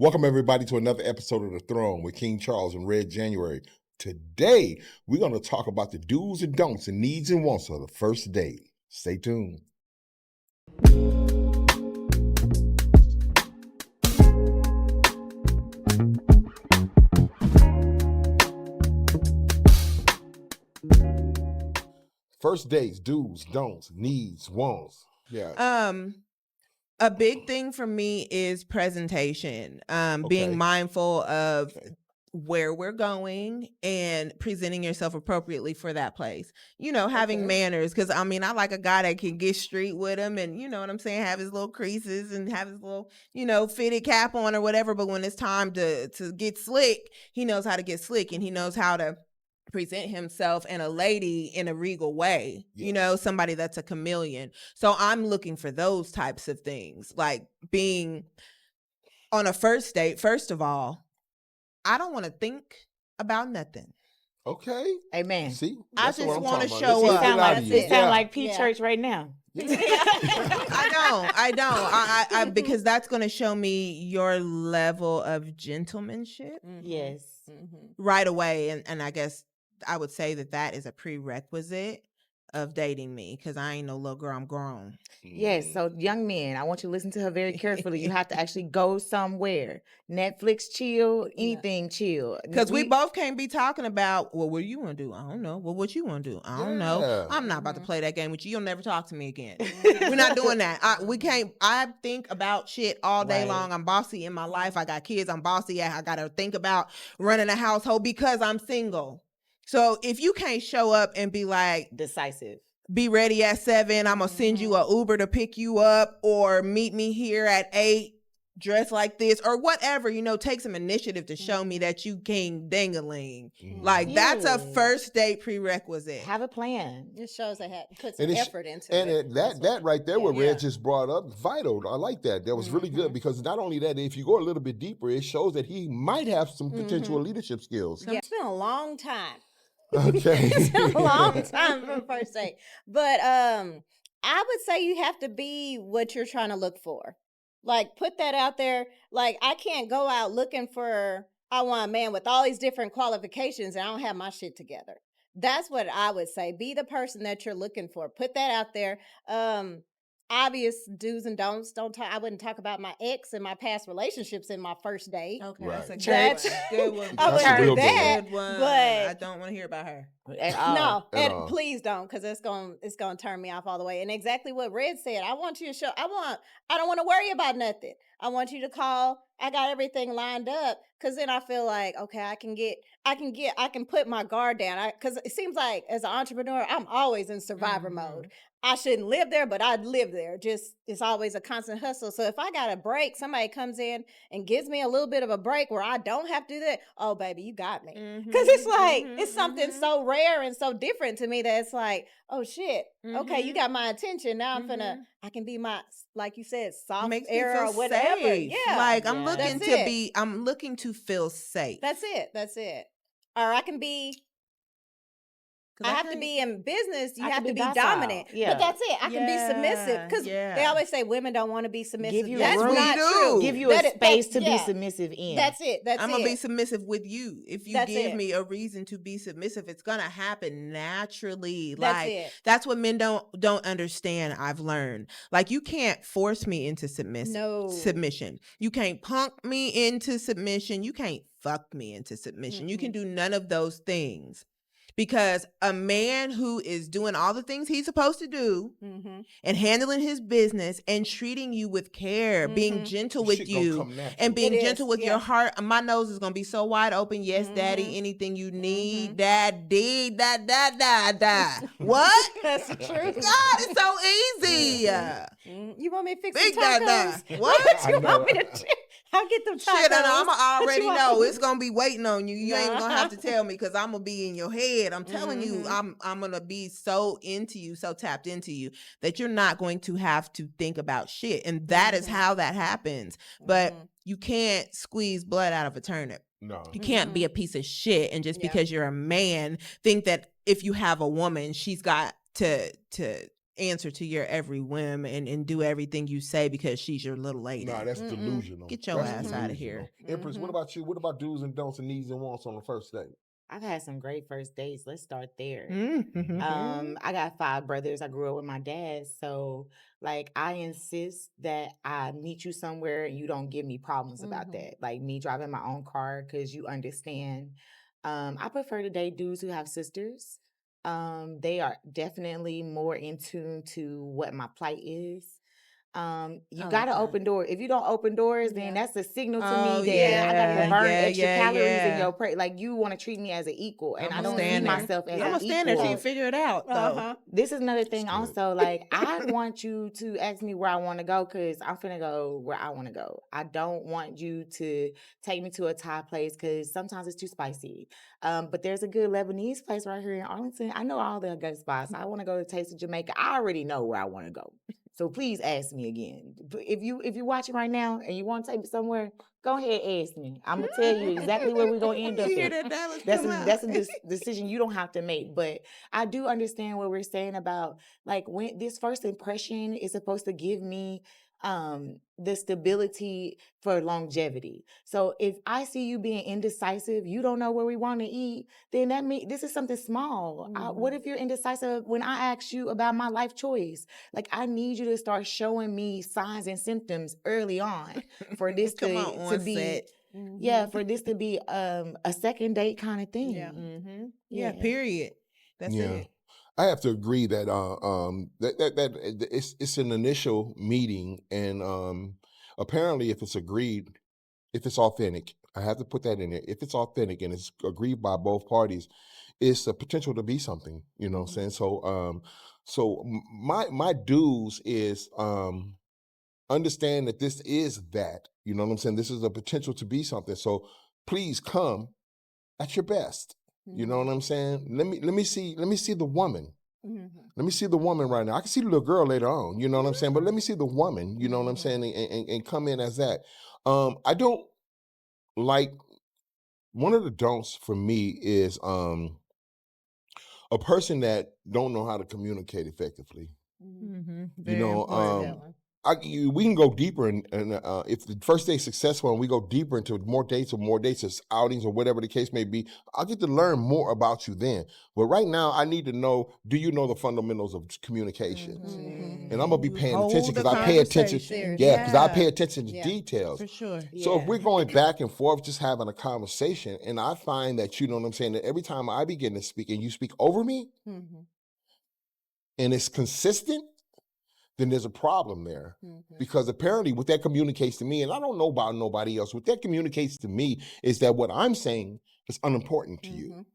Welcome, everybody, to another episode of The Throne with King Charles and Red January. Today, we're going to talk about the do's and don'ts and needs and wants of the first date. Stay tuned. First dates, do's, don'ts, needs, wants. Yeah. A big thing for me is presentation. Being mindful of where we're going and presenting yourself appropriately for that place. You know, having manners, because I like a guy that can get street with him and, you know what I'm saying, have his little creases and have his little, fitted cap on or whatever. But when it's time to get slick, he knows how to get slick and he knows how to present himself and a lady in a regal way, somebody that's a chameleon. So I'm looking for those types of things, like being on a first date. First of all, I don't want to think about nothing. Okay. Amen. See, I just want to show up. It sounds like P Church right now. I don't. I because that's going to show me your level of gentlemanship. Mm-hmm. Yes. Right away. And I guess I would say that is a prerequisite of dating me, because I ain't no little girl, I'm grown. Yes, so young men, I want you to listen to her very carefully. You have to actually go somewhere. Netflix chill, anything chill. Because we both can't be talking about, well, what do you want to do? I don't know. Well, what you want to do? I don't know. I'm not about to play that game with you. You'll never talk to me again. We're not doing that. We can't. I think about shit all day long. I'm bossy in my life. I got kids. I'm bossy. I got to think about running a household because I'm single. So if you can't show up and be like decisive, be ready at 7, I'm going to send you an Uber to pick you up, or meet me here at 8, dress like this, or whatever, take some initiative to show me that you came dangling. Like that's a first date prerequisite. Have a plan. It shows they had put some effort into it. And that right there, what Red just brought up, vital. I like that. That was really good, because not only that, if you go a little bit deeper, it shows that he might have some potential leadership skills. Yeah. It's been a long time. Okay. It's been a long time for a first date. But I would say you have to be what you're trying to look for. Like, put that out there. Like, I can't go out looking for, I want a man with all these different qualifications and I don't have my shit together. That's what I would say. Be the person that you're looking for. Put that out there. Obvious do's and don'ts. I wouldn't talk about my ex and my past relationships in my first date. Okay, right. That's a good one. I wouldn't do that, but I don't want to hear about her. No, please don't, because it's gonna turn me off all the way. And exactly what Red said. I want you to show. I don't want to worry about nothing. I want you to call. I got everything lined up, because then I feel like, okay, I can put my guard down. Because it seems like as an entrepreneur, I'm always in survivor mode. I shouldn't live there, but I'd live there. Just, it's always a constant hustle. So if I got a break, somebody comes in and gives me a little bit of a break where I don't have to do that. Oh, baby, you got me. Because it's like, it's something so rare and so different to me that it's like, oh shit, okay, you got my attention. Now I can be my, like you said, soft era or whatever. Safe. Yeah. Like I'm looking to feel safe. That's it. Or I can be, I have to be in business. You have to be dominant. Yeah. But that's it. I can be submissive. Because they always say women don't want to be submissive. That's not true. Give you a space to be submissive in. That's it. I'm going to be submissive with you. If you give me a reason to be submissive, it's going to happen naturally. That's what men don't understand, I've learned. Like, you can't force me into submission. You can't punk me into submission. You can't fuck me into submission. You can do none of those things. Because a man who is doing all the things he's supposed to do and handling his business and treating you with care, being gentle with you and being gentle with your heart. My nose is going to be so wide open. Yes, daddy, anything you need. Daddy, What? That's the truth. God, it's so easy. You want me to fix the tacos? What? You want me to I'll get them tacos. Shit, I'm already know. It's going to be waiting on you. You ain't going to have to tell me, because I'm going to be in your head. I'm telling you, I'm going to be so into you, so tapped into you, that you're not going to have to think about shit. And that is how that happens. But you can't squeeze blood out of a turnip. No. You can't be a piece of shit. And just because you're a man, think that if you have a woman, she's got to answer to your every whim and do everything you say because she's your little lady. Nah, that's delusional. Get your That's ass out of here. Empress, what about you? What about do's and don'ts and needs and wants on the first date? I've had some great first dates. Let's start there. Mm-hmm. I got 5 brothers. I grew up with my dad. So, like, I insist that I meet you somewhere and you don't give me problems about that. Like, me driving my own car because you understand. I prefer to date dudes who have sisters. They are definitely more in tune to what my plight is. You gotta open doors. If you don't open doors, then that's a signal to me that I gotta burn extra calories in your plate. Like, you want to treat me as an equal, and I don't see myself as an equal. I'm gonna stand there till you figure it out. Though this is another thing also. Like, I want you to ask me where I want to go because I'm finna go where I want to go. I don't want you to take me to a Thai place because sometimes it's too spicy. But there's a good Lebanese place right here in Arlington. I know all the good spots. I want to go to Taste of Jamaica. I already know where I want to go. So please ask me again. If you're watching right now and you want to take me somewhere, go ahead and ask me. I'm gonna tell you exactly where we're gonna end up. That's a decision you don't have to make. But I do understand what we're saying about, like, when this first impression is supposed to give me the stability for longevity. So if I see you being indecisive, you don't know where we want to eat, then that means this is something small. What if you're indecisive when I ask you about my life choice? Like, I need you to start showing me signs and symptoms early on for this to be for this to be a second date kind of thing. Yeah, period. That's it. I have to agree that that it's an initial meeting, and apparently, if it's agreed, if it's authentic, I have to put that in there. If it's authentic and it's agreed by both parties, it's a potential to be something. You know what I'm saying? So my dues is understand that this is that. You know what I'm saying? This is a potential to be something. So please come at your best. You know what I'm saying? Let me see the woman. Let me see the woman right now. I can see the little girl later on, you know what I'm saying? But let me see the woman, you know what I'm saying, and come in as that. I don't like, one of the don'ts for me is a person that don't know how to communicate effectively. You know, we can go deeper, and if the first day's successful and we go deeper into more dates or outings or whatever the case may be, I'll get to learn more about you then. But right now, I need to know, do you know the fundamentals of communication? And I'm going to be paying attention because I pay attention. Because I pay attention to details. For sure. So if we're going back and forth, just having a conversation, and I find that, you know what I'm saying, that every time I begin to speak and you speak over me, and it's consistent, then there's a problem there. Because apparently what that communicates to me, and I don't know about nobody else, what that communicates to me is that what I'm saying is unimportant to you.